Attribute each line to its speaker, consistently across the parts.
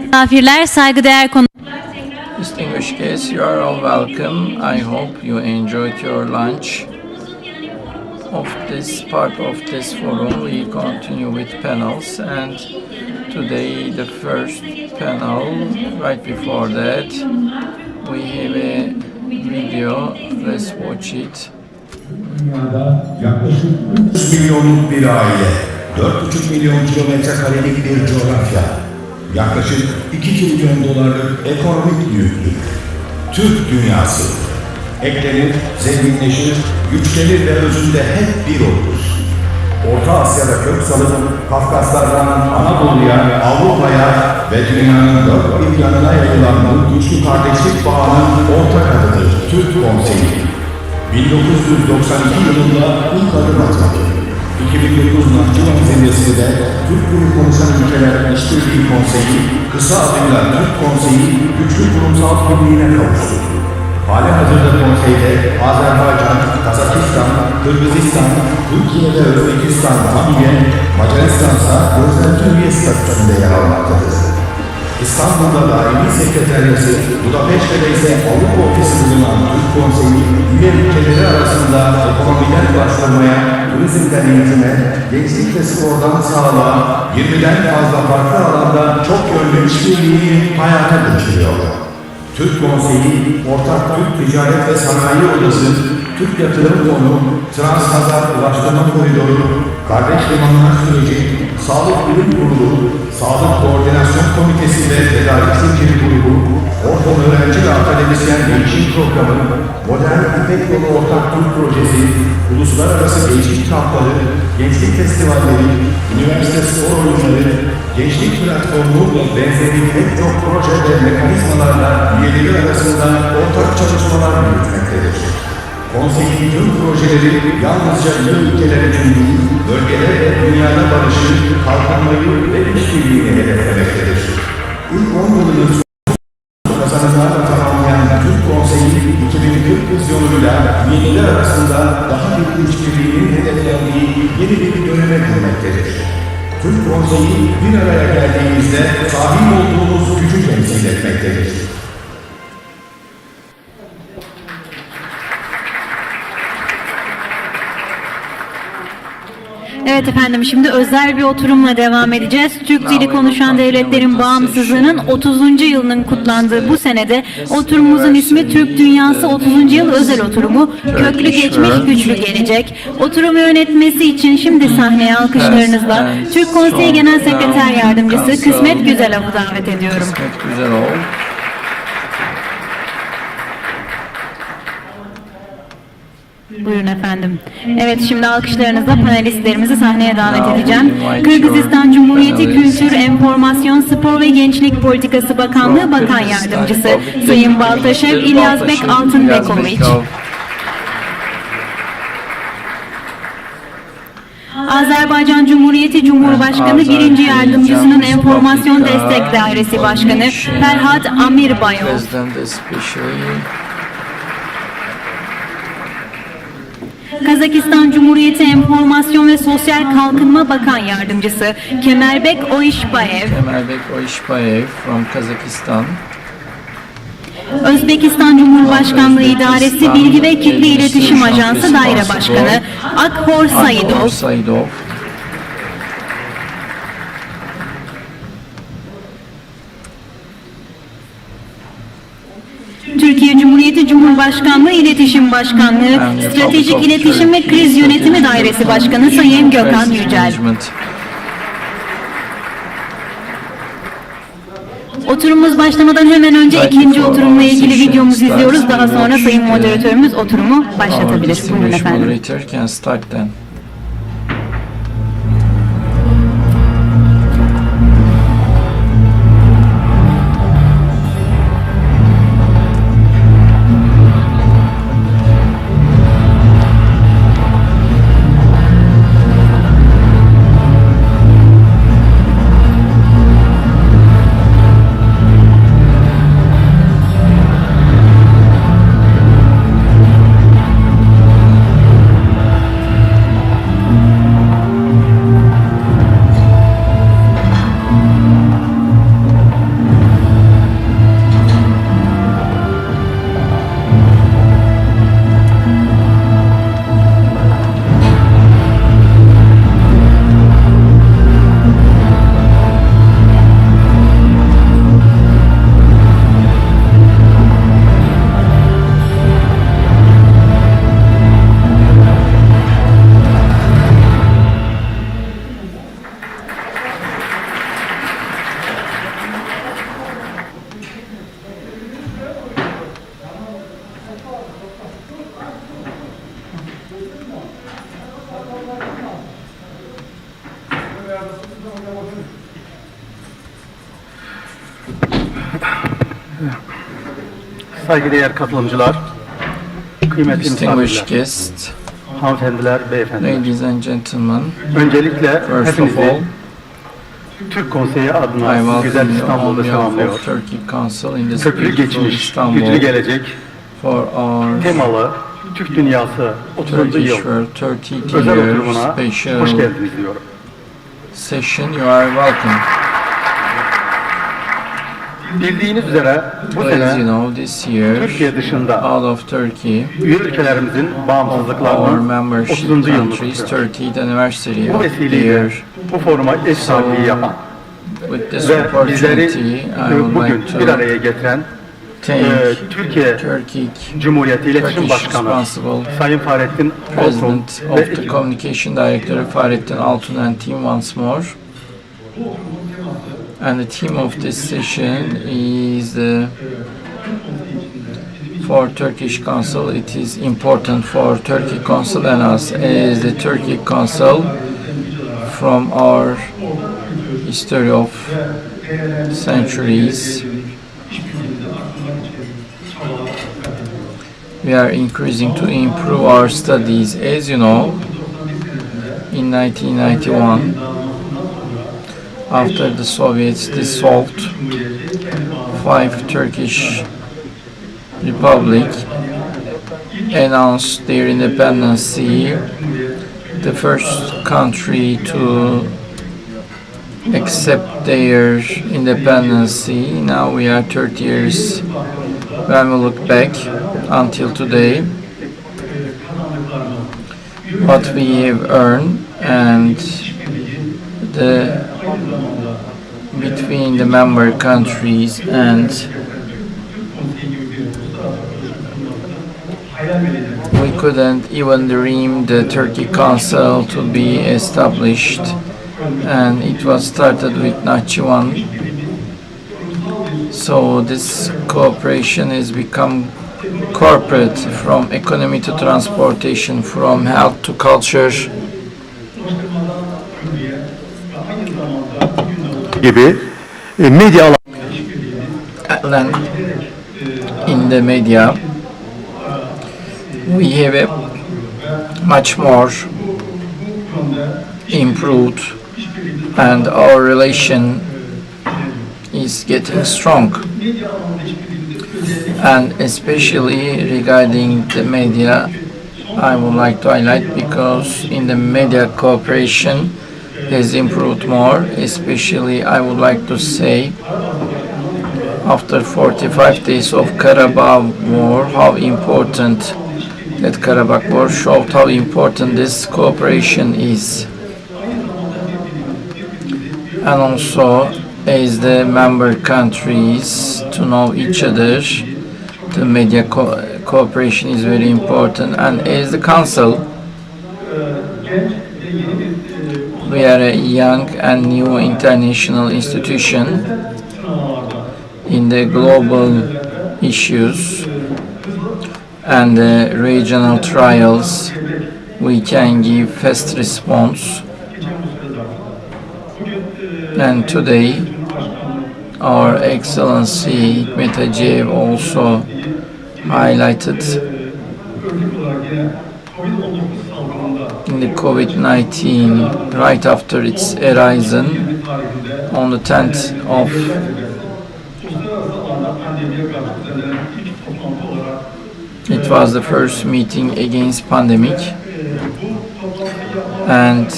Speaker 1: Misafirler, saygıdeğer konuklar.
Speaker 2: Distinguished guests, you are all welcome. I hope you enjoyed your lunch. Of this part of this forum, we continue with panels, and today the first panel. Right before that, we have a video. Let's watch it.
Speaker 3: Dünyada yaklaşık 3 milyonluk bir aile, 4,5 milyon kilometre karelik bir coğrafya, yaklaşık 2 trilyon dolarlık ekonomik büyüklük, Türk dünyası, eklenir, zenginleşir, güçlenir ve özünde hep bir olur. Orta Asya'da kök salıp Kafkaslardan Anadolu'ya, Avrupa'ya ve dünyanın dört bir yanına yayılan bu güçlü kardeşlik bağının ortak adıdır Türk Konseyi. 1992 yılında ilk adım atıldı. 2009 Nahçıvan zirvesinde Türk Dili konuşan ülkeler İşbirliği Konseyi, kısa adıyla Türk Konseyi, güçlü kurumsal kimliğine kavuştu. Halihazırda konseyde Azerbaycan, Kazakistan, Kırgızistan, Türkiye ve Özbekistan tam üye, Macaristan ise gözlemci üye statüsünde yer almaktadır. İstanbul'da daimi sekreteryası, Budapeşte'de ise Avrupa Ofisi bulunan Türk Konseyi, üye ülkeleri arasında ekonomiden başlamaya, turizmden eğitime, gençlik ve spordan sağlığa, 20'den fazla farklı alanda çok yönlü işbirliğini hayata geçiriyor. Türk Konseyi, Ortak Türk Ticaret ve Sanayi Odası, Türk Yatırım Fonu, Transpazar Ulaştırma Koridoru, Kardeş Limanlar Süreci, Sağlık Bilim Kurulu, Sağlık Koordinasyon Komitesi ve Tedarik Zinciri Grubu, Orta Öğrenci ve Akademisyen Gelişim Programı, Modern İpek Yolu Ortak Türk Projesi, Uluslararası Gençlik Kampları, Gençlik Festivalleri, Üniversite Spor Oyunları, Gençlik Platformu ve benzeri pek çok proje ve mekanizmalarla üyeleri arasında ortak çalışmalar yürütmektedir. Konseyin tüm projeleri yalnızca ülkeler için değil, bölgeler ve dünyada barışı, kalkınmayı ve işbirliğini hedeflemektedir. İlk 10 yılını kazanımlarla tamamlayan Türk Konseyi 2040 vizyonuyla üyeler arasında daha büyük işbirliğinin hedeflendiği yeni bir döneme girmektedir. Türk Konseyi bir araya geldiğimizde sahip olduğumuz gücü temsil etmektedir.
Speaker 1: Evet efendim, şimdi özel bir oturumla devam edeceğiz. Türk dili konuşan devletlerin bağımsızlığının 30. yılının kutlandığı bu senede oturumumuzun ismi Türk Dünyası 30. Yıl Özel Oturumu. Köklü geçmiş, güçlü gelecek. Oturumu yönetmesi için şimdi sahneye alkışlarınızla Türk Konseyi Genel Sekreter Yardımcısı Kısmet Güzelov'u davet ediyorum.
Speaker 2: Kısmet Güzelov.
Speaker 1: Buyurun efendim. Evet, şimdi alkışlarınızla panelistlerimizi sahneye davet edeceğim. Kırgızistan Cumhuriyeti Kültür, Enformasyon, Spor ve Gençlik Politikası Bakanlığı Bakan Yardımcısı Sayın Baltaşev İlyasbek Altınbekoviç. Azerbaycan Cumhuriyeti Cumhurbaşkanı 1. Yardımcısının Enformasyon Destek Dairesi Başkanı Ferhat Amirbayov. Kazakistan Cumhuriyeti Enformasyon ve Sosyal Kalkınma Bakan Yardımcısı Kemerbek Oyişbayev.
Speaker 2: Kemerbek Oyişbayev from Kazakhstan.
Speaker 1: Özbekistan Cumhurbaşkanlığı İdaresi Bilgi ve Kitle İletişim Ajansı Daire Başkanı Akhor Saidov. Türkiye Cumhuriyeti Cumhurbaşkanlığı İletişim Başkanlığı, Stratejik İletişim ve Kriz Yönetimi Dairesi Başkanı Sayın Gökhan Yücel. Oturumumuz başlamadan hemen önce ikinci oturumla ilgili videomuzu izliyoruz. Daha sonra Sayın Moderatörümüz oturumu başlatabilir. Buyurun efendim.
Speaker 4: Saygıdeğer katılımcılar, kıymetli
Speaker 2: Distinguished
Speaker 4: misafirler,
Speaker 2: guests,
Speaker 4: hanımefendiler, beyefendiler.
Speaker 2: ladies and gentlemen,
Speaker 4: Öncelikle
Speaker 2: first of
Speaker 4: hepinizi
Speaker 2: all,
Speaker 4: Türk Konseyi
Speaker 2: I
Speaker 4: adına güzel
Speaker 2: welcome you on
Speaker 4: İstanbul'da
Speaker 2: behalf
Speaker 4: selamlıyor.
Speaker 2: of Turkic Council in this
Speaker 4: Köprü
Speaker 2: beautiful
Speaker 4: geçmiş, güçlü
Speaker 2: Istanbul
Speaker 4: gelecek
Speaker 2: for our
Speaker 4: temalı Türk Dünyası 30.
Speaker 2: Turkish
Speaker 4: yıl
Speaker 2: World 30th
Speaker 4: özel
Speaker 2: Year
Speaker 4: oturumuna hoş
Speaker 2: special
Speaker 4: geldiniz diyorum.
Speaker 2: session. You are welcome.
Speaker 4: Bildiğiniz üzere bu
Speaker 2: As you
Speaker 4: sene
Speaker 2: know, this year,
Speaker 4: Türkiye dışında
Speaker 2: out of Turkey,
Speaker 4: üye ülkelerimizin
Speaker 2: our
Speaker 4: bağımsızlıklarının
Speaker 2: membership
Speaker 4: 30. yılını
Speaker 2: countries
Speaker 4: kutluyor.
Speaker 2: 30th anniversary
Speaker 4: Bu
Speaker 2: of the
Speaker 4: vesileyle
Speaker 2: year.
Speaker 4: bu foruma eş sahipliği yapan
Speaker 2: With this
Speaker 4: ve bizleri
Speaker 2: opportunity, I would
Speaker 4: bugün
Speaker 2: like
Speaker 4: bir
Speaker 2: to
Speaker 4: araya getiren
Speaker 2: thank
Speaker 4: Türkiye
Speaker 2: Turkic
Speaker 4: Cumhuriyeti İletişim
Speaker 2: Turkish
Speaker 4: Başkanı
Speaker 2: responsible
Speaker 4: Sayın Fahrettin Altun
Speaker 2: President
Speaker 4: ve
Speaker 2: of the
Speaker 4: ekibi.
Speaker 2: Communication Director Fahrettin Altun and team once more. And the theme of this session is for Turkish Council. It is important for Turkic Council and us as the Turkic Council from our history of centuries. We are increasing to improve our studies. As you know, in 1991, after the Soviets dissolved 5 Turkish republic announced their independence, the first country to accept their independence. Now we are 30 years when we look back until today, what we have earned and the between the member countries, and we couldn't even dream the Turkey Council to be established, and it was started with Nahchivan. So this cooperation has become corporate, from economy to transportation, from health to culture.
Speaker 4: Gibi medya
Speaker 2: And in the media, we have a much more improved, and our relation is getting strong. And especially regarding the media, I would like to highlight, because in the media cooperation has improved more. Especially I would like to say, after 45 days of Karabakh war, how important that Karabakh war showed how important this cooperation is. And also, as the member countries to know each other, the media cooperation is very important. And as the council, we are a young and new international institution in the global issues and the regional trials. We can give fast response. And today, our Excellency Hikmet Hacıyev also highlighted in the COVID-19, right after its arisen on the 10th of it was the first meeting against pandemic, and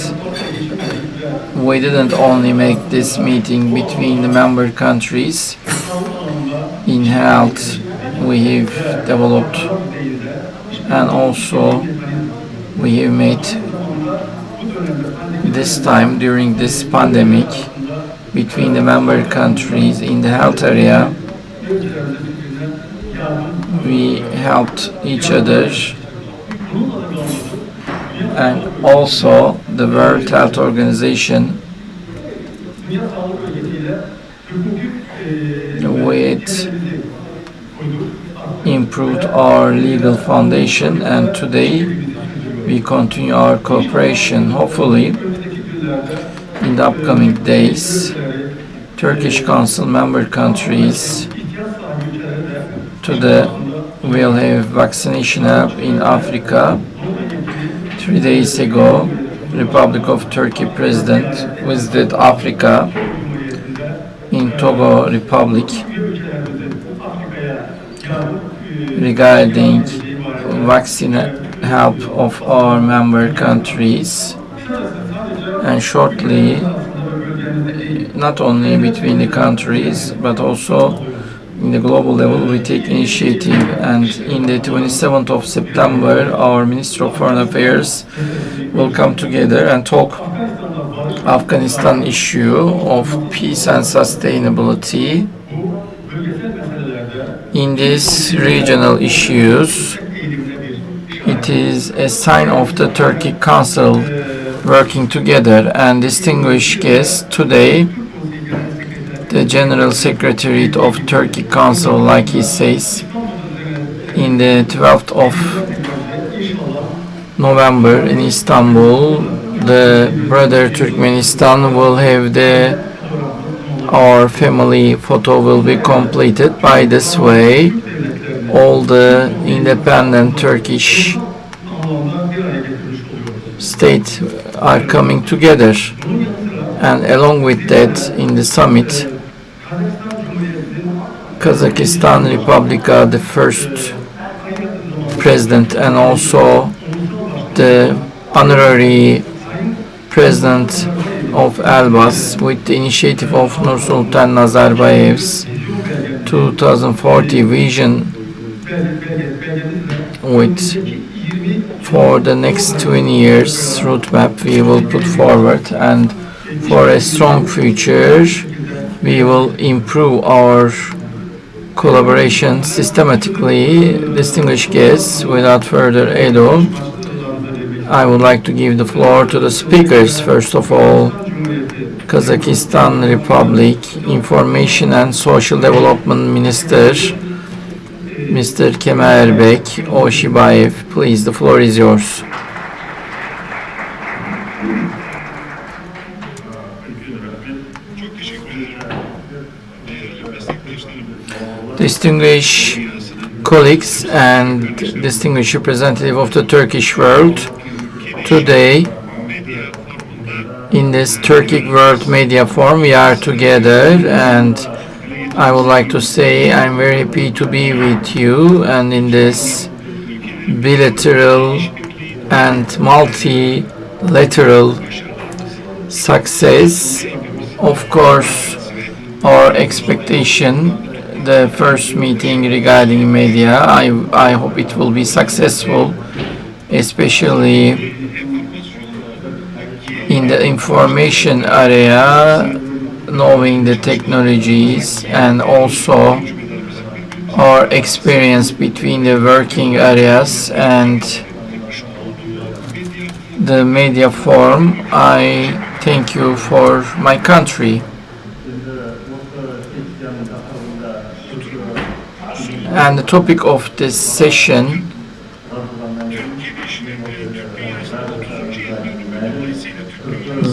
Speaker 2: we didn't only make this meeting between the member countries. In health, we have developed, and also we have made this time during this pandemic between the member countries in the health area. We helped each other, and also the World Health Organization with improved our legal foundation, and today we continue our cooperation. Hopefully, in the upcoming days, Turkish Council member countries we'll have vaccination hub in Africa. 3 days ago, Republic of Turkey President visited Africa in Togo Republic regarding vaccine help of our member countries, and shortly not only between the countries but also in the global level we take initiative, and in the 27th of September our Minister of Foreign Affairs will come together and talk Afghanistan issue of peace and sustainability. In these regional issues, it is a sign of the Turkic Council working together, and distinguished guests today, the General Secretariat of Turkic Council, like he says, in the 12th of November in Istanbul, the brother Turkmenistan will have our family photo will be completed. By this way, all the independent Turkish states are coming together, and along with that, in the summit, Kazakhstan Republica, the first president and also the honorary president of Elbas, with the initiative of Nursultan Nazarbayev's 2040 vision, with for the next 20 years roadmap we will put forward, and for a strong future we will improve our collaboration systematically. Distinguished guests, without further ado, I would like to give the floor to the speakers. First of all, Kazakhstan Republic Information and Social Development Minister, Mr. Kemerbek Oshibayev. Please, the floor is yours. Distinguished colleagues and distinguished representative of the Turkish world, today in this Turkic World Media Forum we are together, and I would like to say I'm very happy to be with you, and in this bilateral and multilateral success. Of course, our expectation, the first meeting regarding media, I hope it will be successful, especially in the information area, knowing the technologies and also our experience between the working areas and the media forum. I thank you for my country. And the topic of this session,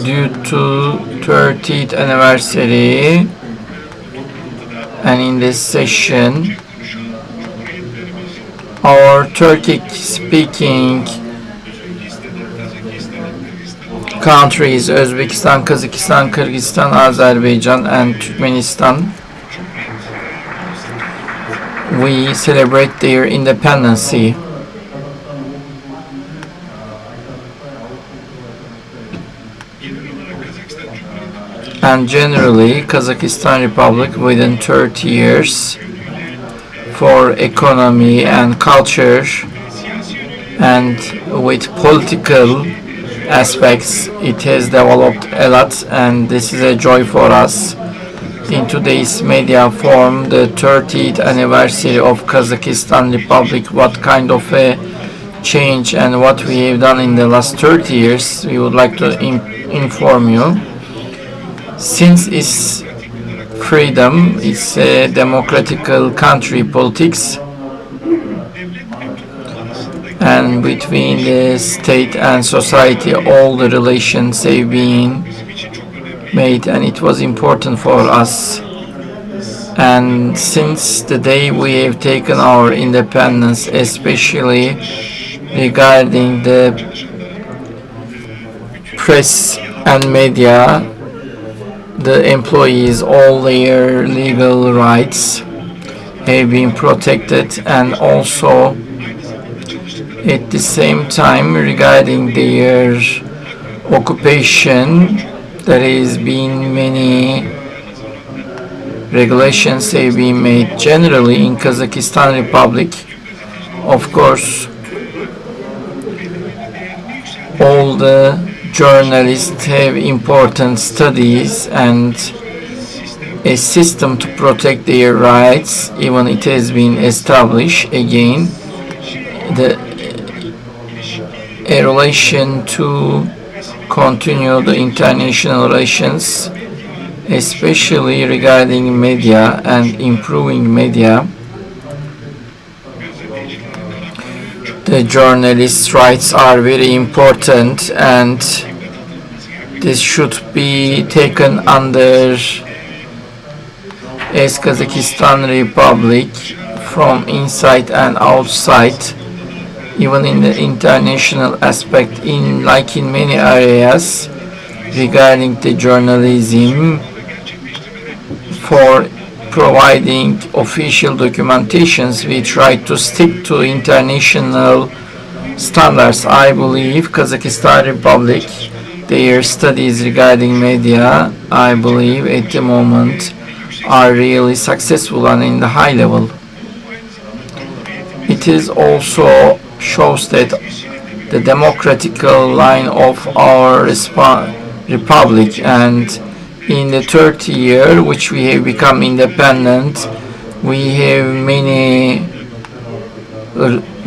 Speaker 2: due to 30th anniversary, and in this session our Turkic speaking countries, Uzbekistan, Kazakhstan, Kyrgyzstan, Azerbaijan and Turkmenistan, we celebrate their independence. And generally, Kazakhstan Republic within 30 years for economy and culture and with political aspects, it has developed a lot, and this is a joy for us. In today's media forum, the 30th anniversary of Kazakhstan Republic, what kind of a change and what we have done in the last 30 years, we would like to inform you. Since its freedom, it's a democratical country politics, and between the state and society all the relations have been made, and it was important for us And since the day we have taken our independence, especially regarding the press and media, the employees, all their legal rights have been protected, and also at the same time regarding their occupation, there has been many regulations have been made generally in Kazakhstan Republic. Of course, all the journalists have important studies and a system to protect their rights. Even it has been established again a relation to continue the international relations, especially regarding media and improving media. The journalists' rights are very important, and this should be taken under as Kazakhstan Republic from inside and outside, even in the international aspect, in many areas regarding the journalism. For providing official documentations, we try to stick to international standards. I believe Kazakhstan Republic, their studies regarding media, I believe at the moment are really successful and in the high level. It is also shows that the democratical line of our republic, and in the 30th year which we have become independent, we have many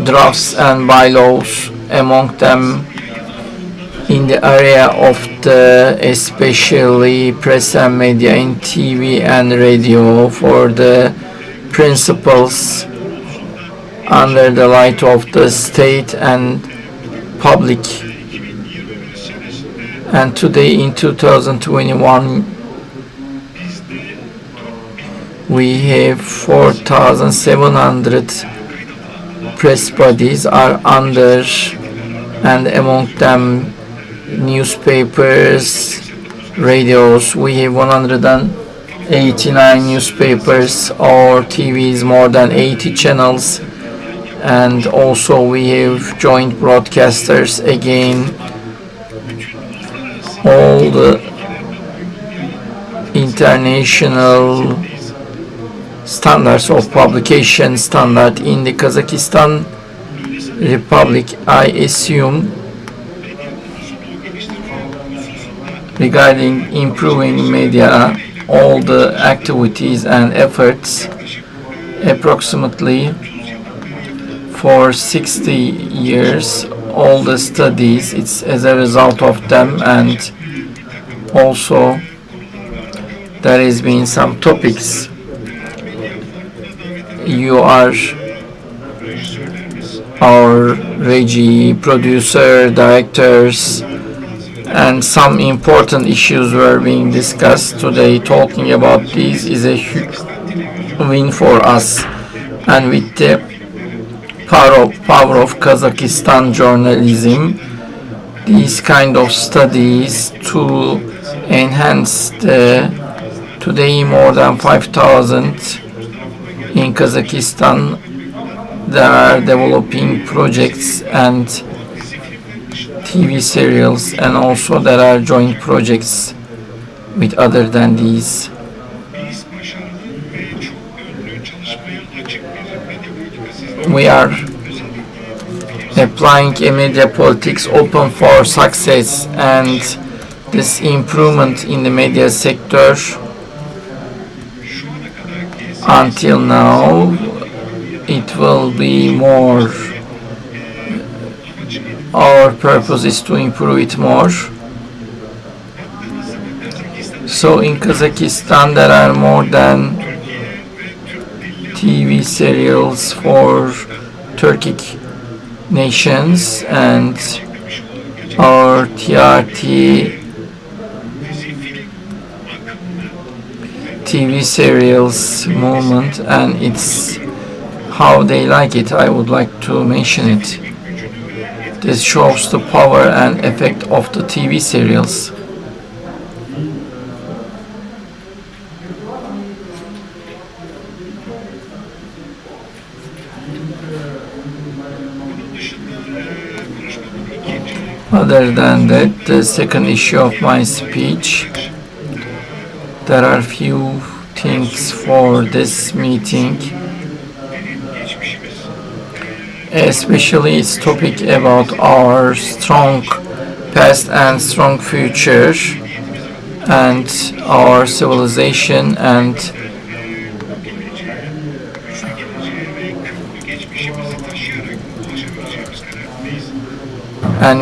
Speaker 2: drafts and bylaws, among them in the area of the especially press and media in TV and radio, for the principles under the light of the state and public. And today in 2021 we have 4,700 press bodies are under, and among them newspapers, radios. We have 189 newspapers, or TVs, more than 80 channels, and also we have joint broadcasters. Again, all the international standards of publication standard in the Kazakhstan Republic, I assume, regarding improving media, all the activities and efforts approximately for 60 years, all the studies, it's as a result of them. And also there has been some topics. You are our regie, producer, directors, and some important issues were being discussed today. Talking about these is a huge win for us, and with the power of Kazakhstan journalism, these kind of studies to enhance today more than 5,000 in Kazakhstan. There are developing projects and TV serials, and also there are joint projects with other than these. We are applying a media politics open for success, and this improvement in the media sector until now, it will be more. Our purpose is to improve it more. So in Kazakhstan there are more than TV serials for Turkic nations, and our TV serials movement and it's how they like it. I would like to mention it. This shows the power and effect of the TV serials. Other than that, the second issue of my speech, there are few things for this meeting, especially its topic about our strong past and strong future and our civilization and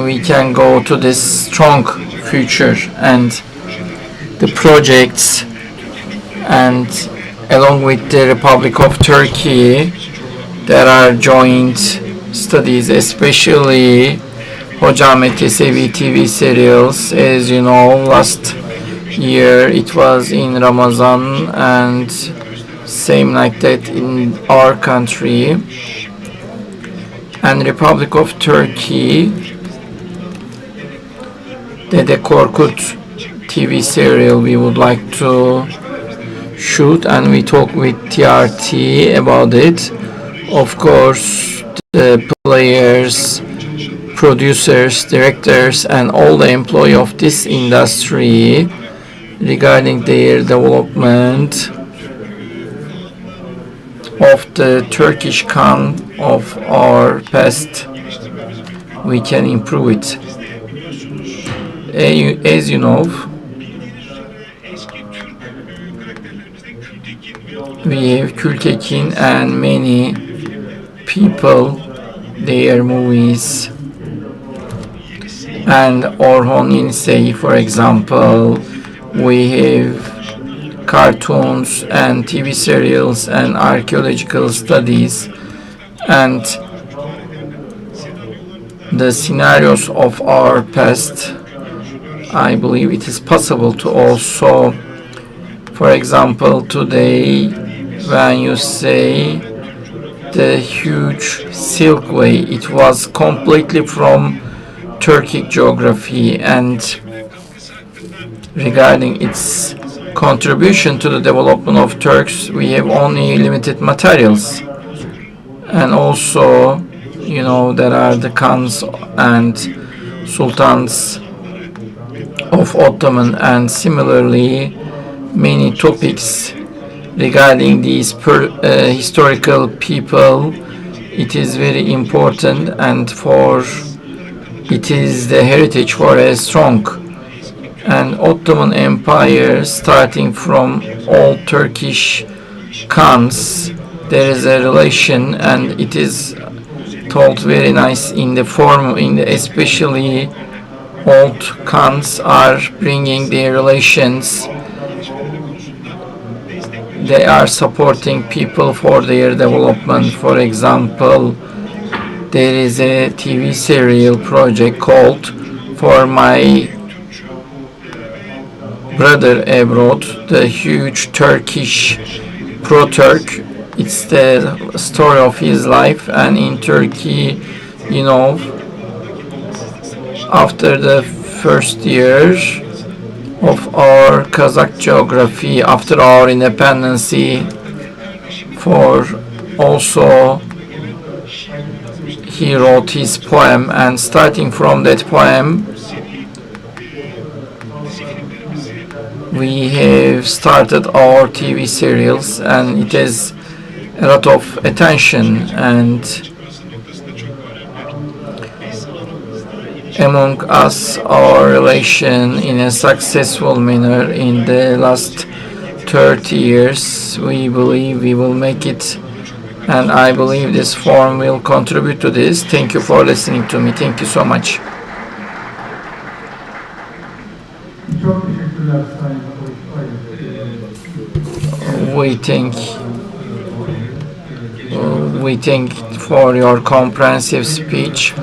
Speaker 2: we can go to this strong future and the projects, and along with the Republic of Turkey there are joint studies, especially Hocam Etesevi TV serials. As you know, last year it was in Ramazan and same like that in our country. And Republic of Turkey, Dede Korkut TV serial we would like to shoot, and we talk with TRT about it. Of course, the players, producers, directors and all the employees of this industry regarding their development of the Turkish Khan of our past, we can improve it. As you know, we have Turkic and many people, their movies, and Orhon Yenisey, for example. We have cartoons and TV serials and archaeological studies and the scenarios of our past. I believe it is possible to also, for example, today when you say the huge Silk Way, it was completely from Turkic geography, and regarding its contribution to the development of Turks, we have only limited materials. And also, you know, there are the Khans and Sultans of Ottoman, and similarly many topics regarding these historical people. It is very important, and for it is the heritage for a strong and Ottoman Empire, starting from all Turkish Khans. There is a relation, and it is told very nice in the form, especially old Khans are bringing their relations. They are supporting people for their development. For example, there is a TV serial project called For My Brother Abroad, the huge Turkish pro-Turk. It's the story of his life, and in Turkey, you know, after the first year of our Kazakh geography, after our independence, for also he wrote his poem, and starting from that poem we have started our TV serials, and it has a lot of attention, and among us our relation in a successful manner in the last 30 years. We believe we will make it, and I believe this forum will contribute to this. Thank you for listening to me. Thank you so much.
Speaker 5: Çok teşekkürler Sayın
Speaker 2: We thank for your comprehensive speech.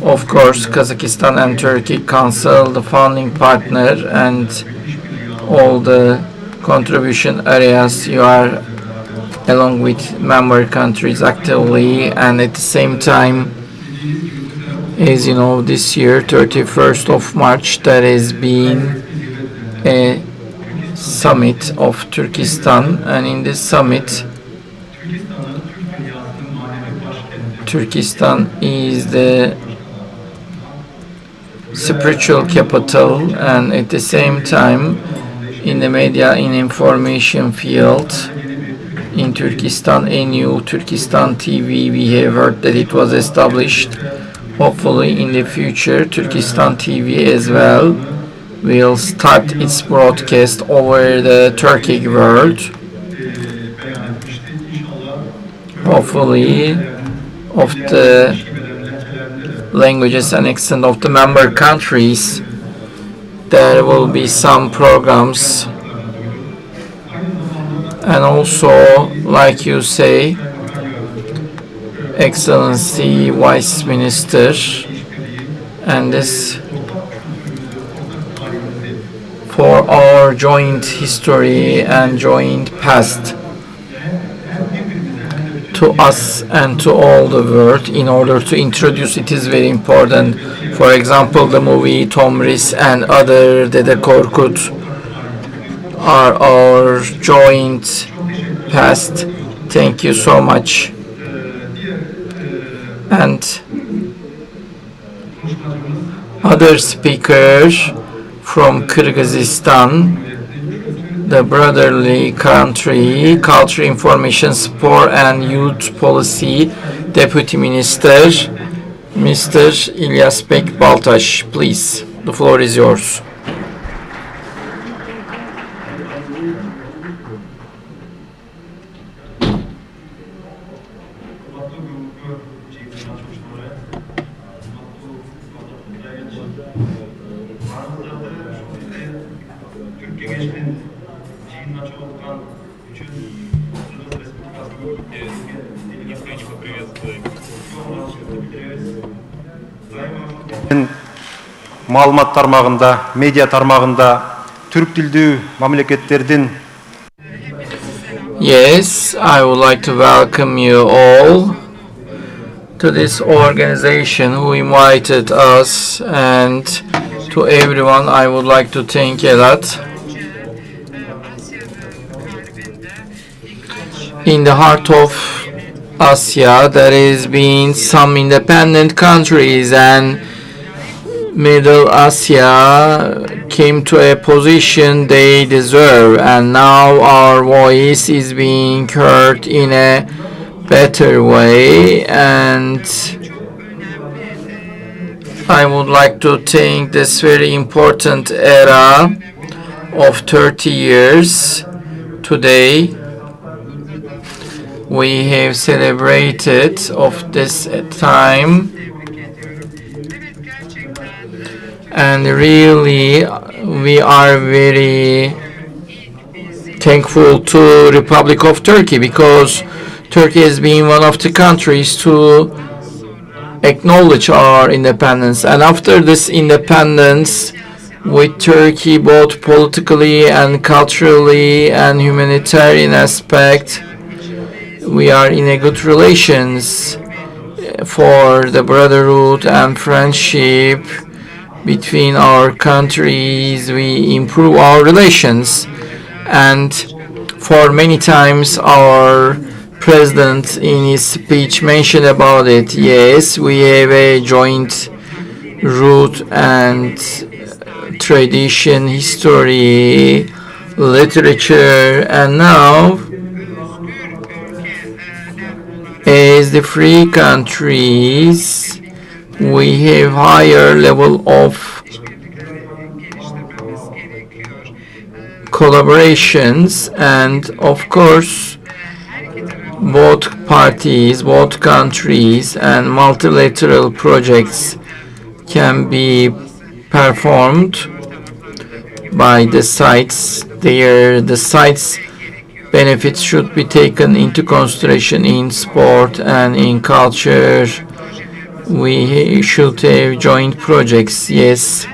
Speaker 2: Of course, Kazakhstan and Turkey Council, the founding partner, and all the contribution areas you are along with member countries actively, and at the same time, as you know, this year 31st of March there has been a summit of Turkestan, and in this summit Turkestan is the spiritual capital, and at the same time in the media, in information field in Turkestan, a new Turkestan TV, we have heard that it was established. Hopefully in the future Turkestan TV as well will start its broadcast over the Turkic world. Hopefully of the languages and accent of the member countries there will be some programs. And also, like you say, Excellency Vice Minister, and this for our joint history and joint past to us and to all the world. In order to introduce it is very important. For example, the movie Tomris and other Dede Korkut are our joint past. Thank you so much. And other speakers from Kyrgyzstan, the brotherly country, Culture, Information, Sport and Youth Policy Deputy Minister, Mr. İlyas Bek Baltaş, please, the floor is yours.
Speaker 6: Маалымат тармагында, медиа тармагында түрк тилдүү мамлекеттердин.
Speaker 2: Yes, I would like to welcome you all to this organization who invited us, and to everyone I would like to thank a lot. In the heart of Asia there has been some independent countries, and Middle Asia came to a position they deserve, and now our voice is being heard in a better way. And I would like to thank this very important era of 30 years. Today we have celebrated of this time, and really we are very thankful to Republic of Turkey, because Turkey has been one of the countries to acknowledge our independence. And after this independence, with Turkey both politically and culturally and humanitarian aspect, we are in a good relations for the brotherhood and friendship between our countries. We improve our relations, and for many times our president in his speech mentioned about it. Yes, we have a joint root and tradition, history, literature, and now as the free countries we have higher level of collaborations, and of course both parties, both countries, and multilateral projects can be performed by the sites. The sites benefits should be taken into consideration in sport and in culture. We should have joint projects. Yes,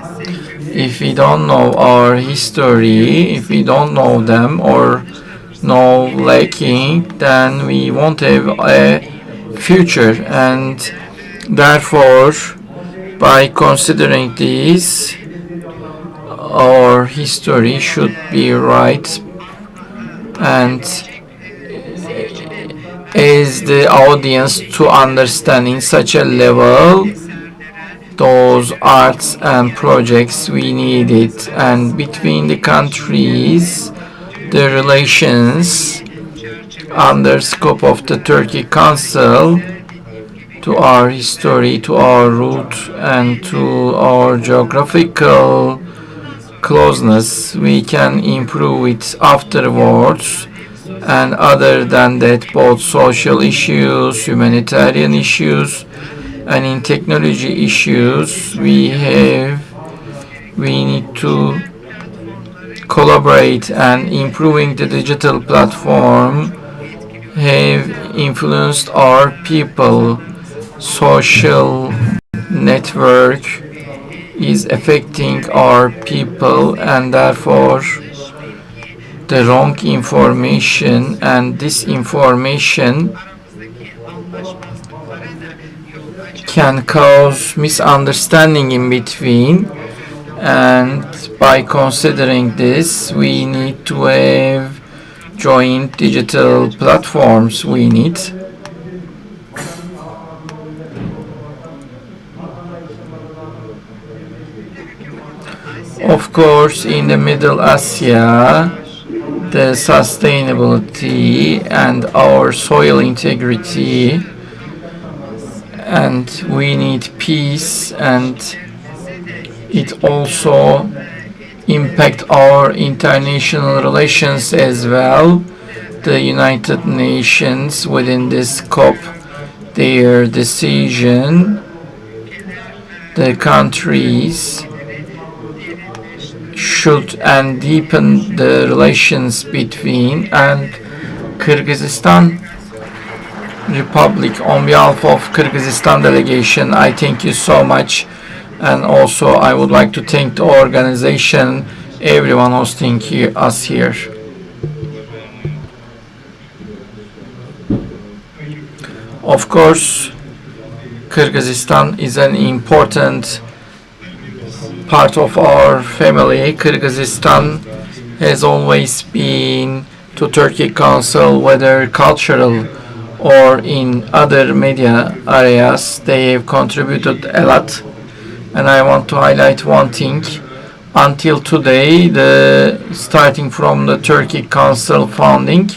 Speaker 2: If we don't know our history, if we don't know them or know lacking, then we won't have a future. And therefore, by considering this, our history should be right, and as the audience to understand in such a level those arts and projects we need it. And between the countries, the relations under scope of the Turkic Council to our history, to our root, and to our geographical closeness, we can improve it afterwards. And other than that, both social issues, humanitarian issues, and in technology issues, we need to collaborate, and improving the digital platform have influenced our people. Social network is affecting our people, and therefore the wrong information and disinformation can cause misunderstanding in between. And by considering this, we need to have joint digital platforms. We need of course in the Middle Asia, the sustainability and our soil integrity, and we need peace, and it also impact our international relations as well. The United Nations within this scope, their decision, the countries should and deepen the relations between. And Kyrgyzstan Republic, on behalf of Kyrgyzstan delegation, I thank you so much. And also I would like to thank the organization, everyone hosting us here. Of course, Kyrgyzstan is an important part of our family. Kyrgyzstan has always been to Turkic Council, whether cultural or in other media areas. They have contributed a lot. And I want to highlight one thing. Until today, starting from the Turkic Council founding,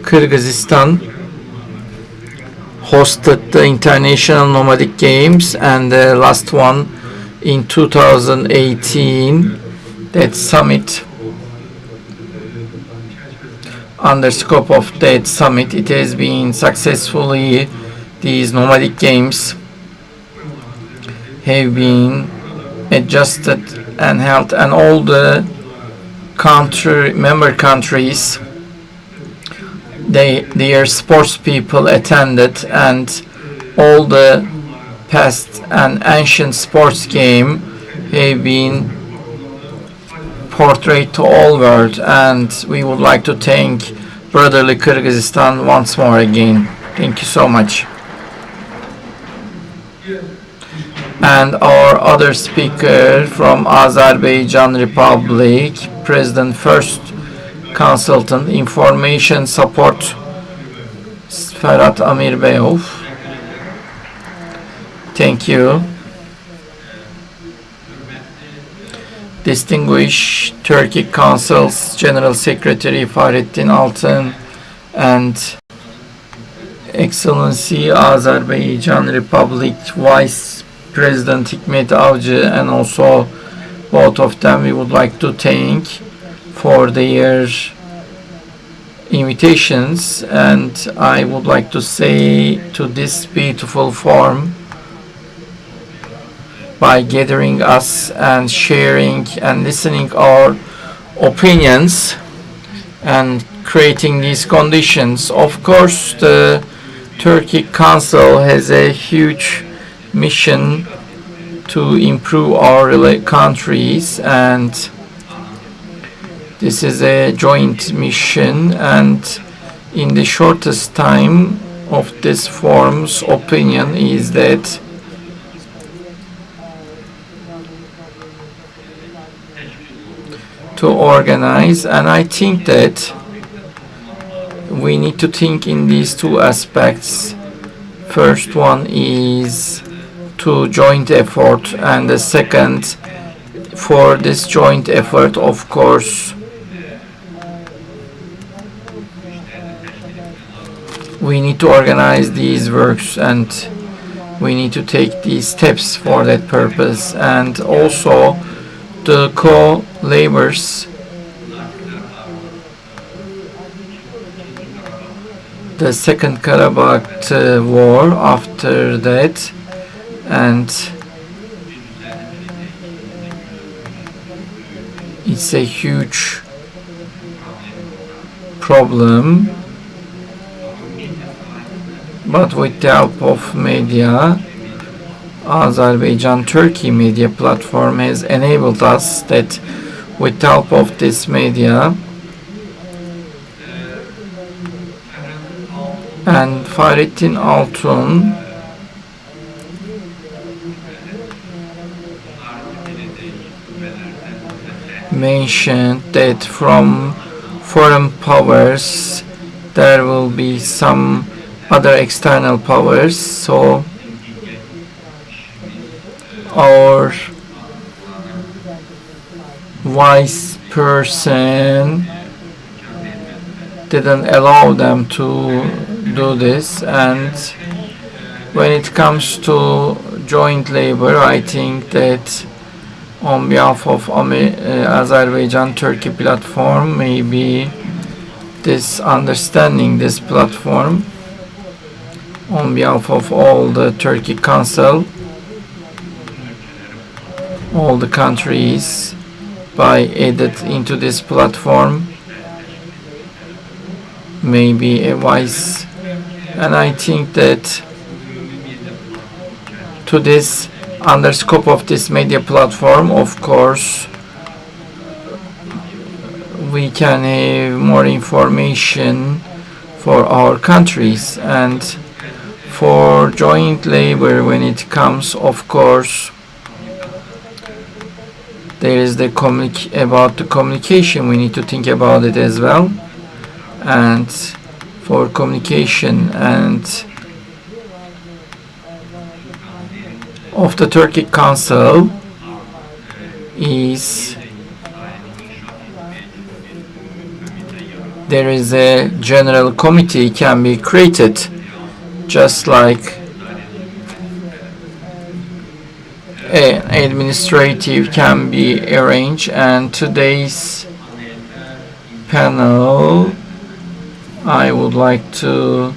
Speaker 2: Kyrgyzstan hosted the International Nomadic Games, and the last one in 2018, that summit. Under scope of that summit, it has been successfully, these nomadic games have been adjusted and held, and all the member countries, their sports people attended, and all the past and ancient sports game have been portrayed to all world. And we would like to thank brotherly Kyrgyzstan once more again. Thank you so much. And our other speaker from Azerbaijan Republic, President First Consultant Information Support, Ferhat Amirbeyov. Thank you. Distinguished Turkic Council's General Secretary Fahrettin Altın, and Excellency Azerbaijan Republic Vice President Hikmet Avcı, and also both of them we would like to thank for their invitations. And I would like to say to this beautiful forum, by gathering us and sharing and listening our opinions and creating these conditions. Of course, the Turkic Council has a huge mission to improve our countries, and this is a joint mission, and in the shortest time of this forum's opinion is that to organize, and I think that we need to think in these two aspects. First one is to joint effort, and the second, for this joint effort, of course, we need to organize these works, and we need to take these steps for that purpose. And also the co-labors, the Second Karabakh war after that, and it's a huge problem, but with the help of media, Azerbaijan-Turkey media platform has enabled us that with the help of this media, and Fahrettin Altun mentioned that from foreign powers there will be some other external powers, so our vice person didn't allow them to do this. And when it comes to joint labor, I think that on behalf of Azerbaijan-Turkey platform, maybe this understanding, this platform, on behalf of all the Turkey Council, all the countries, by added into this platform, maybe a wise. And I think that to this, under scope of this media platform, of course, we can have more information for our countries. And for joint labor, when it comes, of course, there is the about the communication, we need to think about it as well. And for communication and of the Turkic Council is there is a general committee can be created, just like an administrative can be arranged. And today's panel, I would like to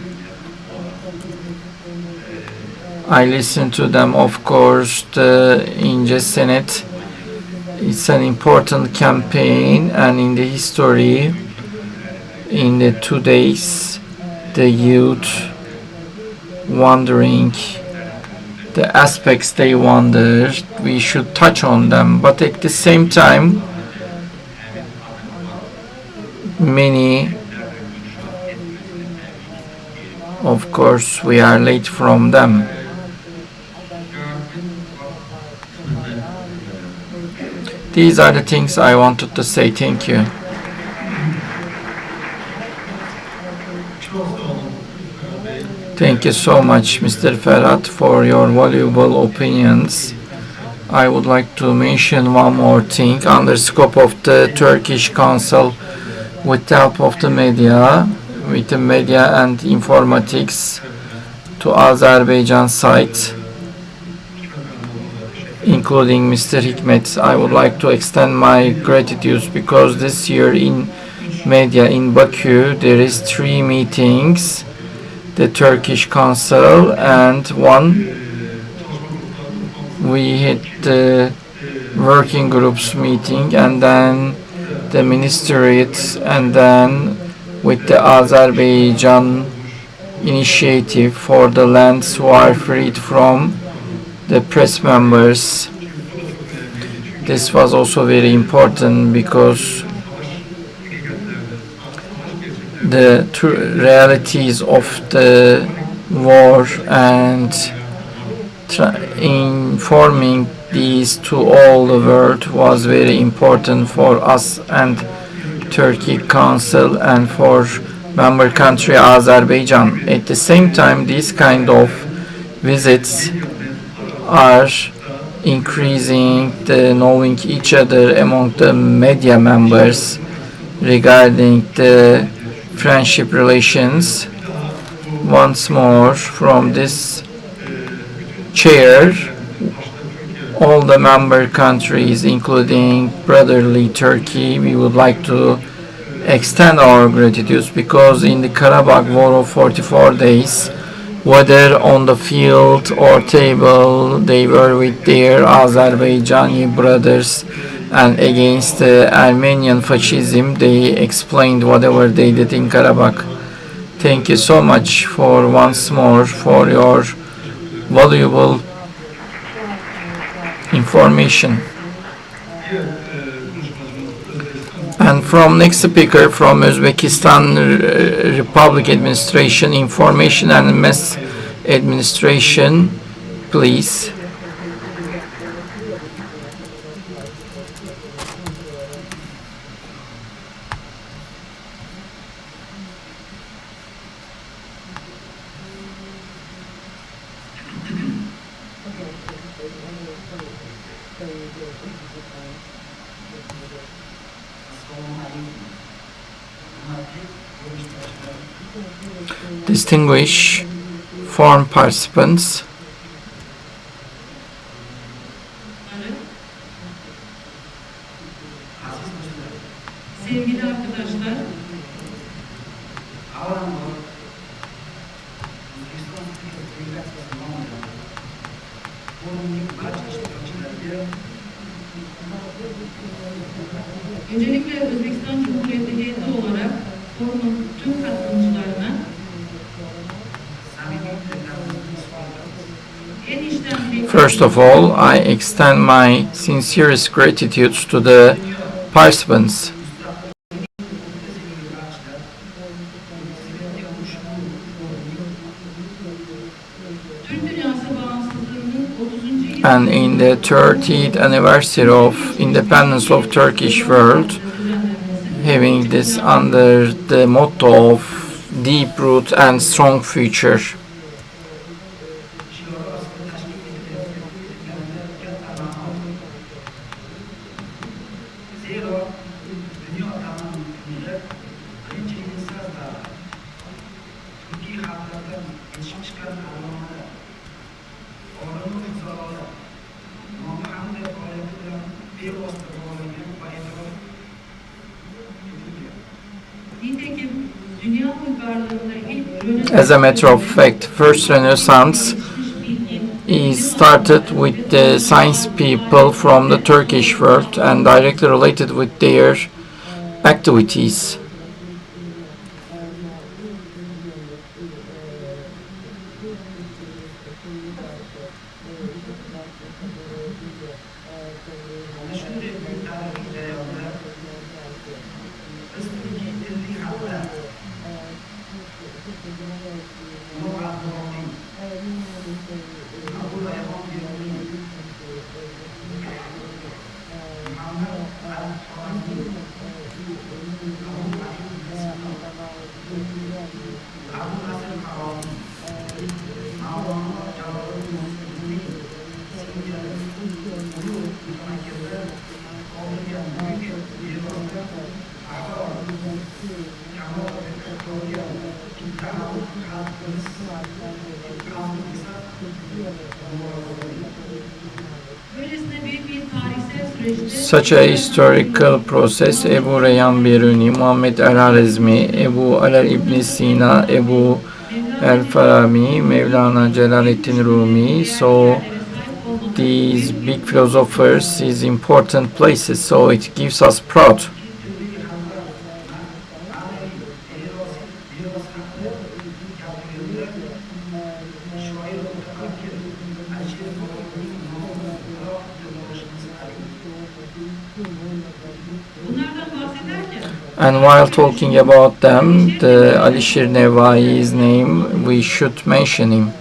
Speaker 2: listen to them. Of course, the Ince Senate, it's an important campaign, and in the history, in the 2 days, the youth wondering the aspects they wonder, we should touch on them. But at the same time, many, of course, we are late from them. These are the things I wanted to say. Thank you. Thank you so much, Mr. Ferhat, for your valuable opinions. I would like to mention one more thing. Under scope of the Turkish Council, with the help of the media, with the media and informatics to Azerbaijan side, including Mr. Hikmet, I would like to extend my gratitude, because this year in media in Baku there is 3 meetings, the Turkish Council, and one we had the working groups meeting, and then the ministeriate, and then with the Azerbaijan initiative for the lands who are freed from the press members. This was also very important because the realities of the war and informing these to all the world was very important for us and Turkic Council and for member country Azerbaijan. At the same time, these kind of visits are increasing the knowing each other among the media members regarding the friendship relations. Once more, from this chair, all the member countries, including brotherly Turkey, we would like to extend our gratitude because in the Karabakh War of 44 days, whether on the field or table, they were with their Azerbaijani brothers, and against the Armenian fascism, they explained whatever they did in Karabakh. Thank you so much for once more for your valuable information. And from next speaker from Uzbekistan Republic Administration, Information and Mass Administration, please. Distinguished foreign participants,
Speaker 7: sevgili arkadaşlar, öncelikle Özbekistan Cumhuriyeti heyeti olarak forumun tüm katılımcılarına
Speaker 2: first of all, I extend my sincerest gratitude to the participants. And in the 30th anniversary of independence of Turkish world, having this under the motto of deep root and strong future. As a matter of fact, first Renaissance is started with the science people from the Turkish world and directly related with their activities. Such a historical process, Ebu Reyhan Biruni, Muhammed al-Harizmi, Ebu Ali ibn Sina, Ebu el-Farabi, Mevlana Celaleddin Rumi, so these big philosophers is important places, so it gives us proud.
Speaker 7: Bunlardan bahsederken
Speaker 2: And while talking about them, the Alişir Nevai's name, we should mention him.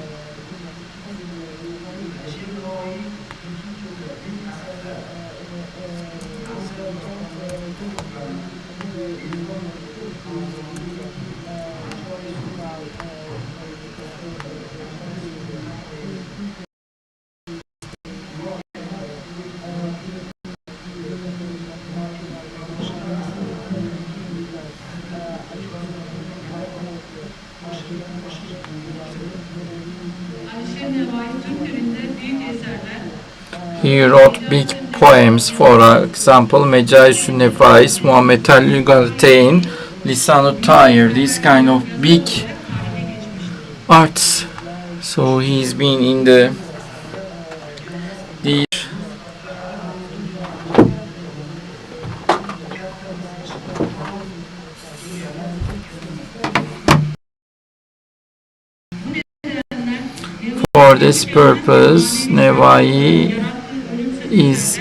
Speaker 7: Alişir Nevai Türklerinde büyük eserler
Speaker 2: He wrote big poems, for example, Mecaisün Nefais, Muhammed Al-Lugateyn, Lisan-ı Tahir, these kind of big arts. So he's been in the for this purpose, Nevai is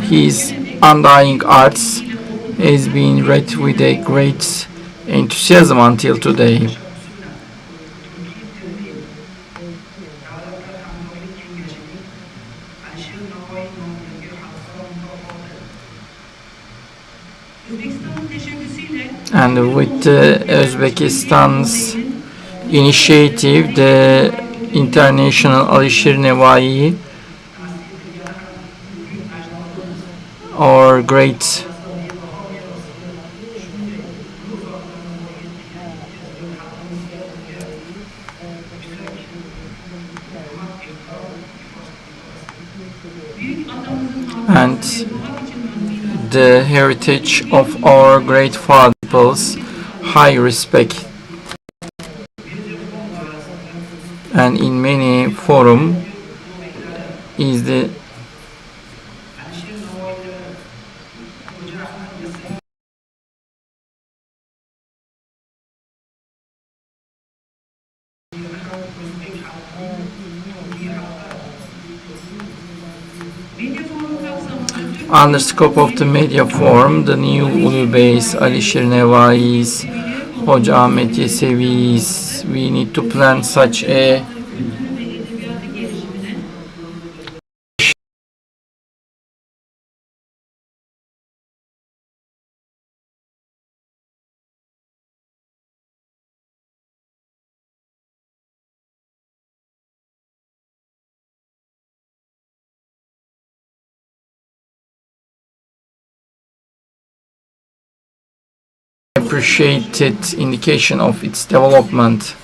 Speaker 2: his undying arts has been read with a great enthusiasm until today.
Speaker 7: Özbekistan'ın teşebbüsüyle
Speaker 2: And with Uzbekistan's initiative, the International Alişir Nevai, our great
Speaker 7: büyük atamızın
Speaker 2: and
Speaker 7: hafızasını korumak için nazıyla
Speaker 2: the heritage of our great fathers, high respect, and in many forum is the
Speaker 7: medya forumu kapsamında Türk
Speaker 2: under scope of the media forum, the new Ulu Base, Alişir Nevai's, Hoca Ahmet Yesevi's, we need to plan such a
Speaker 7: kültürü ve edebiyatı gelişimine
Speaker 2: appreciated indication of its development.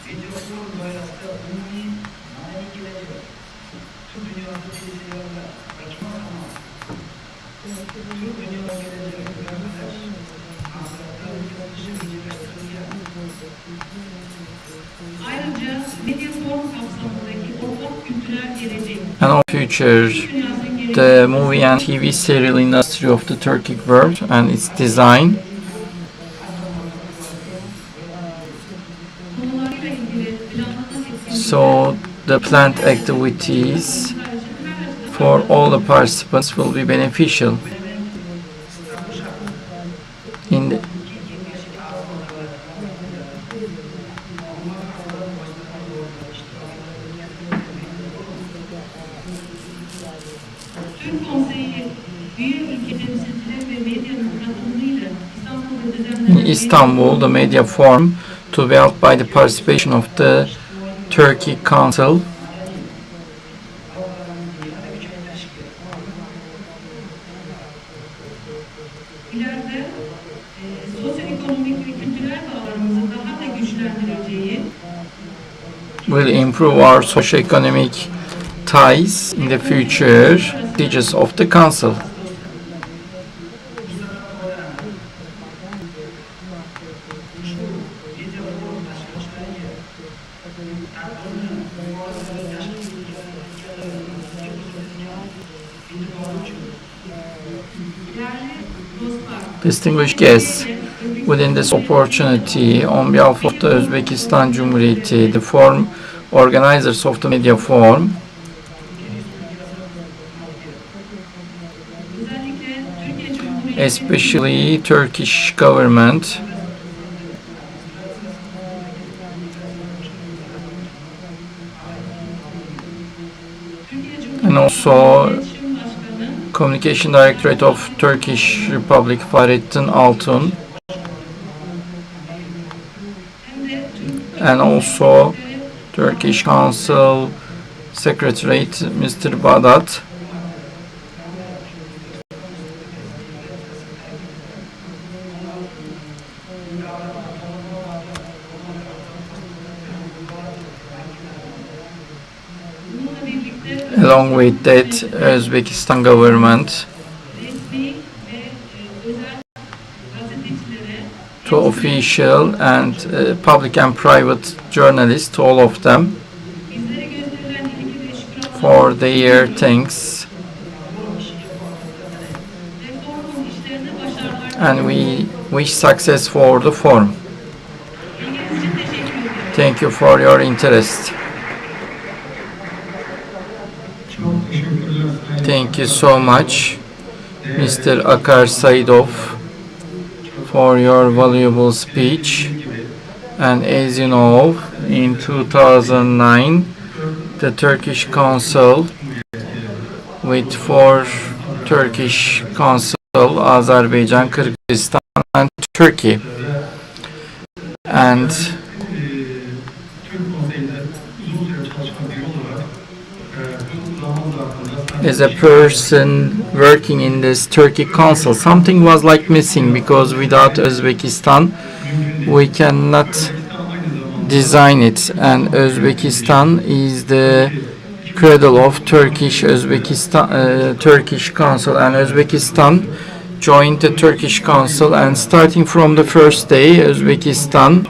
Speaker 7: ayrıca medya forum kapsamındaki ortak kültürel gelecek
Speaker 2: And of future,
Speaker 7: dünyasının gelişimi
Speaker 2: the movie and TV serial industry of the Turkic world and its design.
Speaker 7: konularıyla ilgili planlanan etkinlikler
Speaker 2: So the planned activities for all the participants will be beneficial. In the,
Speaker 7: Türk Konseyi üye ülke temsilcileri ve medyanın katılımıyla İstanbul'da düzenlenen
Speaker 2: in Istanbul, the media forum to be held by the participation of the Turkey Council
Speaker 7: ileride sosyoekonomik ve kültürel bağlarımızı daha da güçlendireceği
Speaker 2: will improve our socio-economic ties in the future stages of the council.
Speaker 7: Değerli dostlar,
Speaker 2: Distinguished guests, within this opportunity, on behalf of the Uzbekistan Cumhuriyeti, the forum organizers of the media forum,
Speaker 7: özellikle Türkiye Cumhuriyeti
Speaker 2: especially Turkish government, and also
Speaker 7: İletişim Başkanı
Speaker 2: Communication Directorate of Turkish Republic Fahrettin Altun,
Speaker 7: hem de Türk
Speaker 2: and also Turkish Council Secretariat Mr. Badat,
Speaker 7: bununla birlikte
Speaker 2: along with that Uzbekistan government,
Speaker 7: resmi ve özel gazetecilere
Speaker 2: to official and public and private journalists, all of them,
Speaker 7: bizlere gösterilen ilgi ve şükranlarımızı
Speaker 2: for their thanks,
Speaker 7: ve forumun işlerinde başarılar
Speaker 2: and we wish success for the forum.
Speaker 7: ilginiz için teşekkür ediyorum.
Speaker 2: Thank you for your interest.
Speaker 5: Çok teşekkürler Sayın
Speaker 2: Thank you so much, Mr. Akar Saidov, for your valuable speech. And as you know, in 2009, the Turkish Council, with four Turkish Council, Azerbaijan, Kyrgyzstan, and Turkey. And
Speaker 5: Türk Konseyi'nde uzun süre çalışan biri olarak bu zaman zarfında
Speaker 2: as a person working in this Turkey Council, something was like missing, because without Uzbekistan, we cannot design it. And Uzbekistan is the cradle of Turkish Council, and Uzbekistan joined the Turkish Council, and starting from the first day, Uzbekistan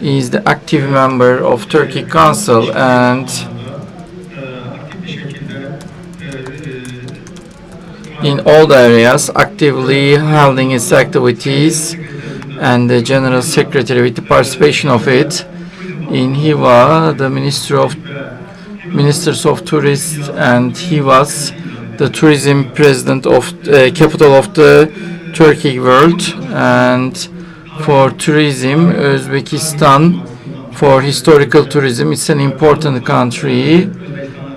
Speaker 2: is the active member of Turkey Council, and
Speaker 5: aktif bir şekilde
Speaker 2: in all the areas actively holding its activities, and the General Secretary with the participation of it. In Hiva, the Ministers of Tourism, and he was the tourism president of capital of the Turkey world. And for tourism, Uzbekistan, for historical tourism, it's an important country.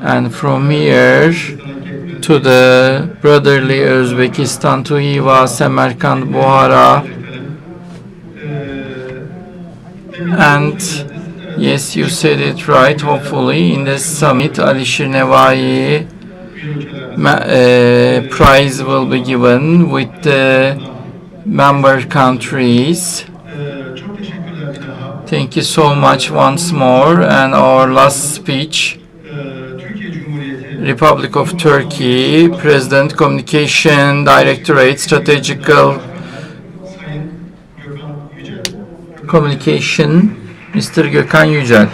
Speaker 2: And from here to the brotherly Uzbekistan, to Hiva, Samarkand, Buhara, and yes, you said it right, hopefully in this summit, Alishir Nevai prize will be given with the member countries.
Speaker 5: çok teşekkürler bir daha.
Speaker 2: Thank you so much once more. And our last speech,
Speaker 5: Türkiye Cumhuriyeti
Speaker 2: Republic of Turkey, President Communication Directorate, Strategical
Speaker 5: Sayın Gökhan Yücel.
Speaker 2: Communication, Mr. Gökhan Yücel.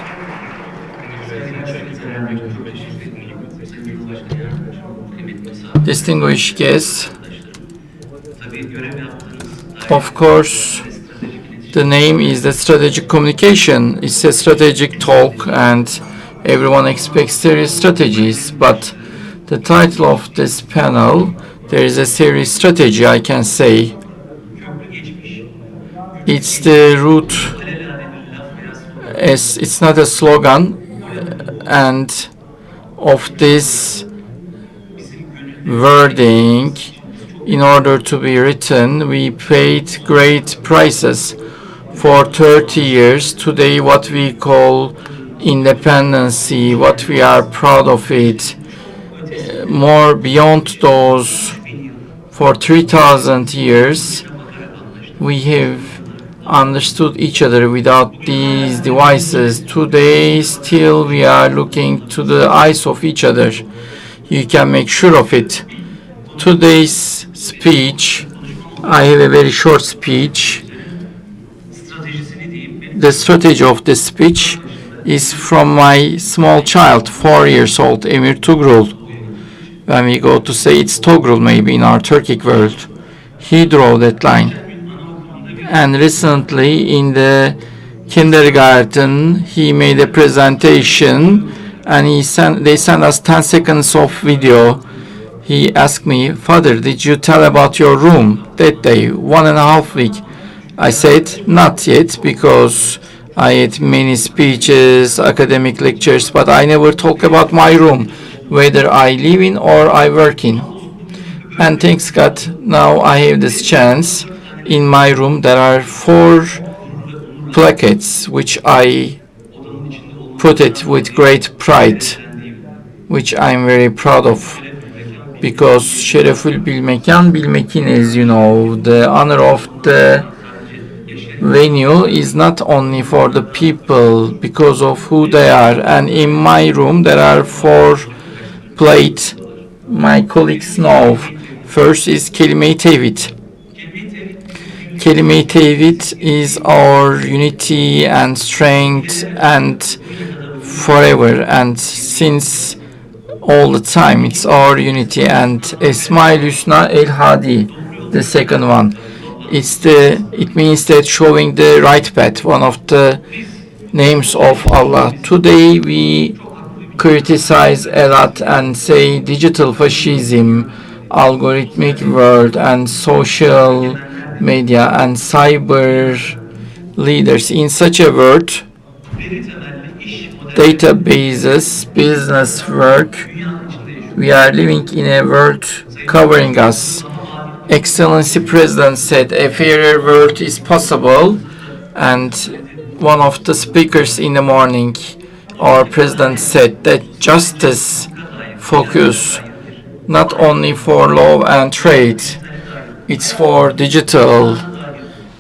Speaker 2: Distinguished guests, of course, the name is the strategic communication. It's a strategic talk, and everyone expects serious strategies. But the title of this panel, there is a serious strategy, I can say. It's the root, as it's not a slogan, and of this wording, in order to be written, we paid great prices for 30 years. Today, what we call independency, what we are proud of it, more beyond those, for 3,000 years, we have understood each other without these devices. Today, still, we are looking to the eyes of each other. You can make sure of it. Today's speech, I have a very short speech. The strategy of this speech is from my small child, 4 years old, Emir Tugrul. when we go to say it's Togrul maybe in our Turkic world. He drew that line. And recently in the kindergarten he made a presentation and they sent us 10 seconds of video. He asked me, "Father, did you tell about your room that day, 1.5 weeks?" I said, "Not yet, because I had many speeches, academic lectures, but I never talk about my room, whether I live in or I work in." And thanks God, now I have this chance. In my room there are 4 plaques, which I put it with great pride, which I'm very proud of. Because Şerefül Bilmekan Bilmekin, as you know, the honor of the venue is not only for the people because of who they are. And in my room there are 4 plates. My colleagues know. First is Kelime-i Tevhid. Kelime-i Tevhid is our unity and strength and forever, and since all the time it's our unity. And Esma-ül Hüsna El Hadi, the second one, it means that showing the right path, one of the names of Allah. Today we criticize a lot and say digital fascism, algorithmic world, and social media and cyber leaders. In such a world, databases, business work, we are living in a world covering us. Excellency President said a fairer world is possible, and one of the speakers in the morning, our president, said that justice focus not only for law and trade, it's for digital.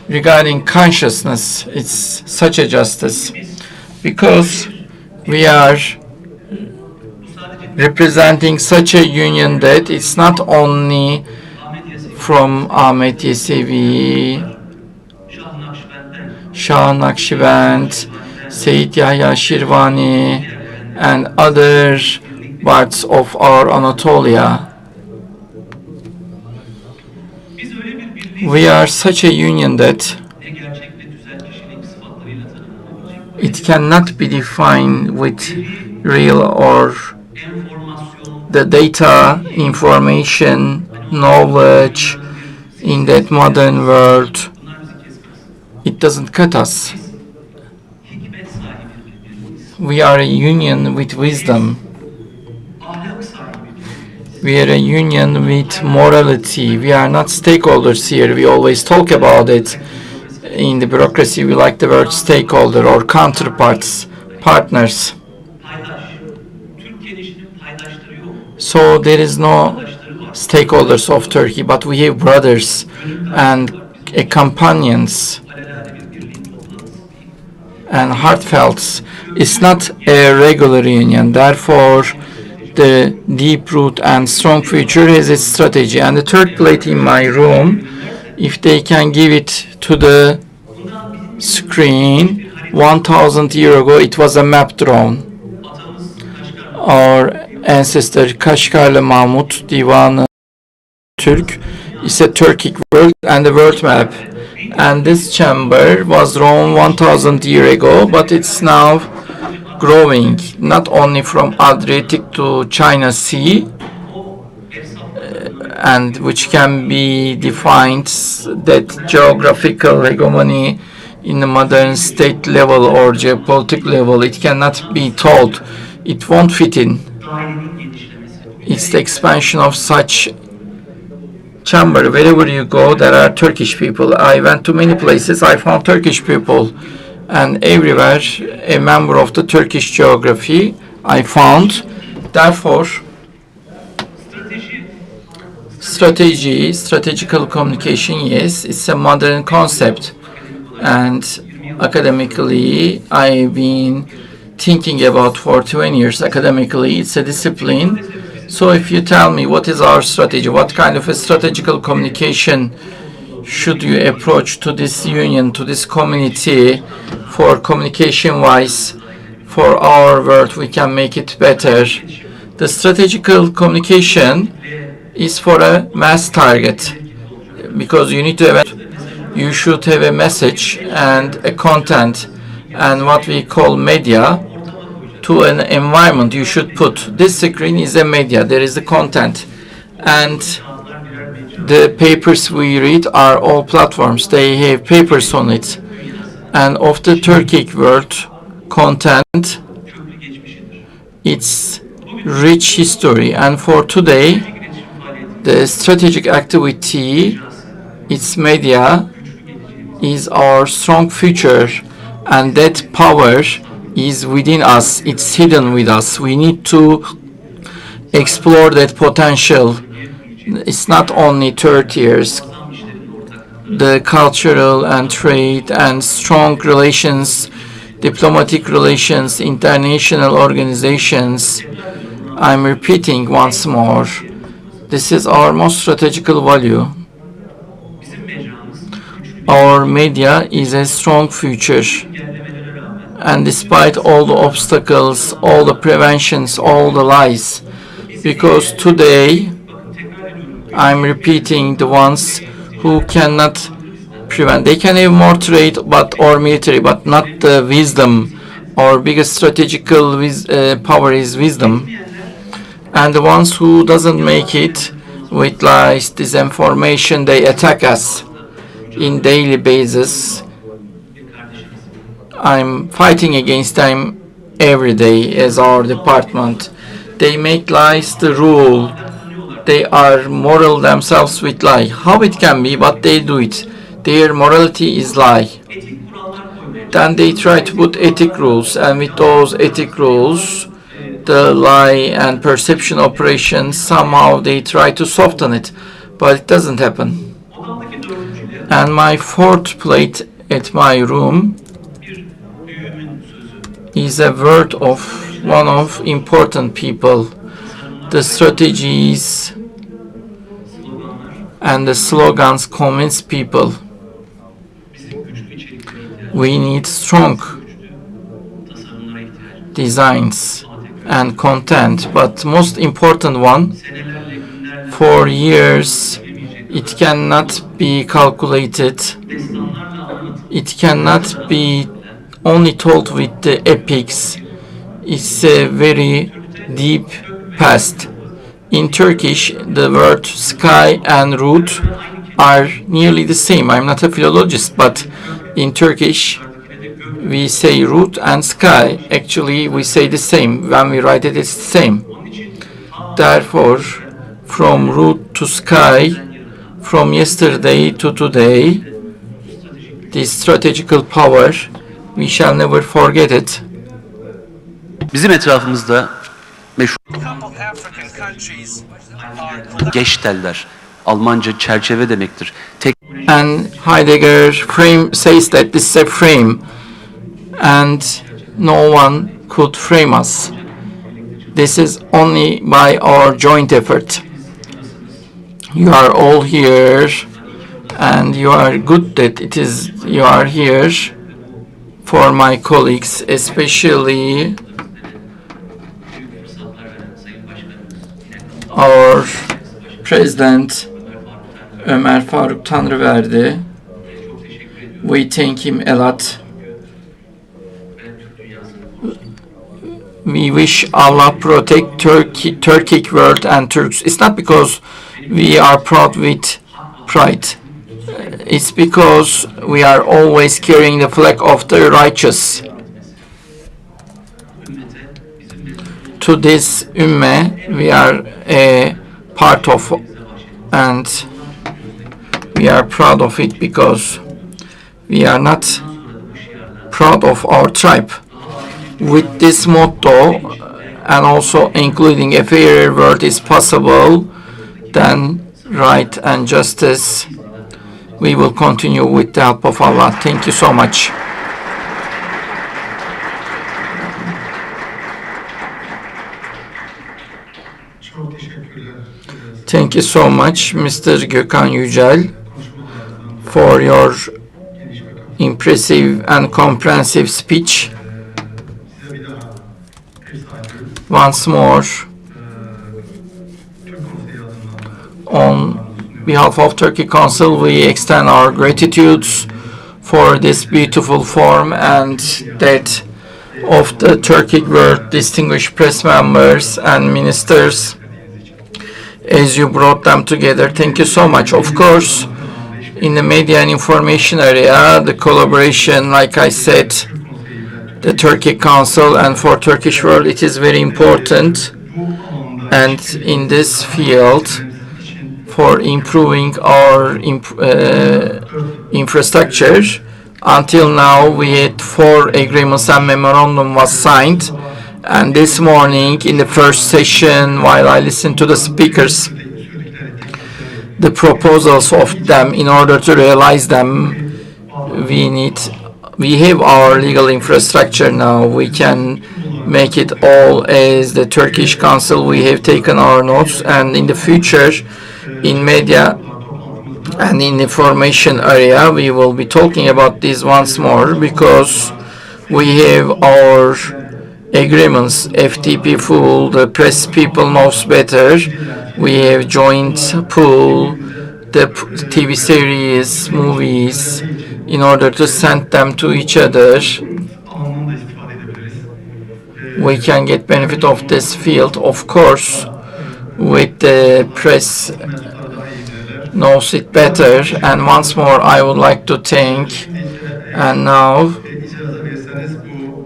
Speaker 2: Regarding consciousness, it's such a justice, because we are representing such a union that it's not only from Ahmet Yesevi, Shah Nakşibend, Seyit Yahya Shirvani, and other parts of our Anatolia. We are such a union that it cannot be defined with real or the data, information, knowledge in that modern world. It doesn't cut us. We are a union with wisdom. We are a union with morality. We are not stakeholders here. We always talk about it. In the bureaucracy, we like the word stakeholder or counterparts, partners. So there is no stakeholders of Turkey, but we have brothers and companions and heartfelt. It's not a regular union. Therefore, the deep root and strong future has its strategy. And the third plate in my room, if they can give it to the screen, 1,000 years ago it was a map drawn. Our ancestor Kaşgarlı Mahmut Divanı Türk is a Turkic world and a world map. And this chamber was drawn 1,000 years ago, but it's now growing, not only from Adriatic to China Sea, and which can be defined that geographical hegemony in the modern state level or geopolitical level. It cannot be told. It won't fit in. It's the expansion of such chamber. Wherever you go, there are Turkish people. I went to many places. I found Turkish people, and everywhere a member of the Turkish geography I found. Therefore, strategical communication, yes, it's a modern concept, and academically I've been thinking about for 20 years. Academically, it's a discipline. So if you tell me what is our strategy, what kind of a strategical communication should you approach to this union, to this community, for communication wise, for our world we can make it better, The strategical communication is for a mass target because you should have a message and a content and what we call media to an environment. You should put this screen is a media, there is the content, and the papers we read are all platforms, they have papers on it, and of the Turkic world content, it's rich history. And for today, the strategic activity, its media, is our strong future, and that power is within us, it's hidden with us. We need to explore that potential. It's not only 30 years. The cultural and trade and strong relations, diplomatic relations, international organizations. I'm repeating once more, this is our most strategical value. Our media is a strong future. And despite all the obstacles, all the preventions, all the lies, because today, I'm repeating, the ones who cannot prevent, they can have more trade or military, but not the wisdom. Our biggest strategical power is wisdom. And the ones who doesn't make it with lies, disinformation, they attack us in daily basis. I'm fighting against them every day as our department. They make lies the rule. They are moral themselves with lie. How it can be, but they do it. Their morality is lie. Then they try to put ethic rules, and with those ethic rules, the lie and perception operations, somehow they try to soften it, but it doesn't happen. And my fourth plate at my room is a word of one of important people. The strategies and the slogans convince people. We need strong designs and content, but most important one, for years it cannot be calculated. It cannot be only told with the epics. It's a very deep past. In Turkish, the word sky and root are nearly the same. I'm not a philologist, but in Turkish, we say root and sky. Actually, we say the same. When we write it, it's the same. Therefore, from root to sky, from yesterday to today, this strategical power, we shall never forget it.
Speaker 8: Bizim etrafımızda meşhur geçteller, Almanca çerçeve demektir.
Speaker 2: And Heidegger says that this is a frame, and no one could frame us. This is only by our joint effort. You are all here, and you are good that you are here. For my colleagues, especially our President Ömer Faruk Tanrıverdi, we thank him a lot. We wish Allah protect Turkic world and Turks. It's not because we are proud with pride. It's because we are always carrying the flag of the righteous. To this ummah, we are a part of, and we are proud of it because we are not proud of our tribe. With this motto, and also including a fairer world is possible, then right and justice, we will continue with the help of Allah. Thank you so much.
Speaker 5: Çok teşekkürler.
Speaker 2: Thank you so much, Mr. Gökhan Yücel, for your impressive and comprehensive speech.
Speaker 5: Size bir daha ev sahibi
Speaker 2: Once more, On behalf of Turkey Council, we extend our gratitudes for this beautiful forum and that of the Turkic world distinguished press members and ministers as you brought them together. Thank you so much. Of course, in the media and information area, the collaboration, like I said, the Turkic Council and for Turkish world, it is very important. And in this field, for improving our infrastructure, until now we had 4 agreements and memorandum was signed. And this morning, in the first session, while I listened to the speakers, the proposals of them, in order to realize them, we have our legal infrastructure now. We can make it all as the Turkish Council. We have taken our notes, and in the future, in media and in information area, we will be talking about this once more, because we have our agreements, FTP full, the press people knows better. We have joint pool, the TV series, movies, in order to send them to each other. We can get benefit of this field, of course, with the press knows it better. And once more, I would like to thank, and now,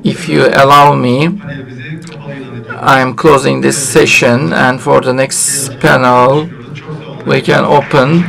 Speaker 2: if you allow me, I am closing this session, and for the next panel, we can open